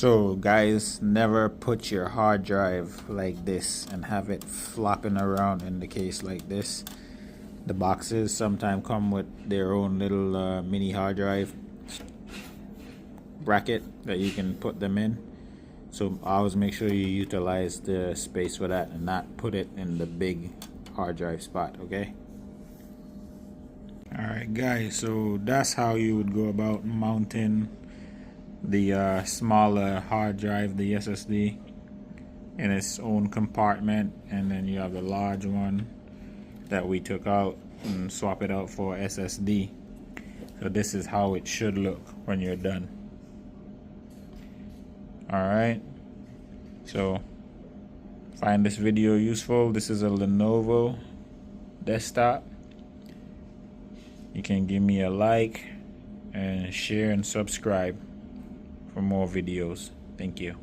So guys, never put your hard drive like this and have it flopping around in the case like this. The boxes sometimes come with their own little mini hard drive bracket that you can put them in. So always make sure you utilize the space for that and not put it in the big hard drive spot, okay? Alright guys, so that's how you would go about mounting the smaller hard drive, the SSD, in its own compartment, and then you have the large one that we took out and swap it out for SSD. So this is how it should look when you're done. Alright, so find this video useful. This is a Lenovo desktop. You can give me a like and share and subscribe for more videos. Thank you.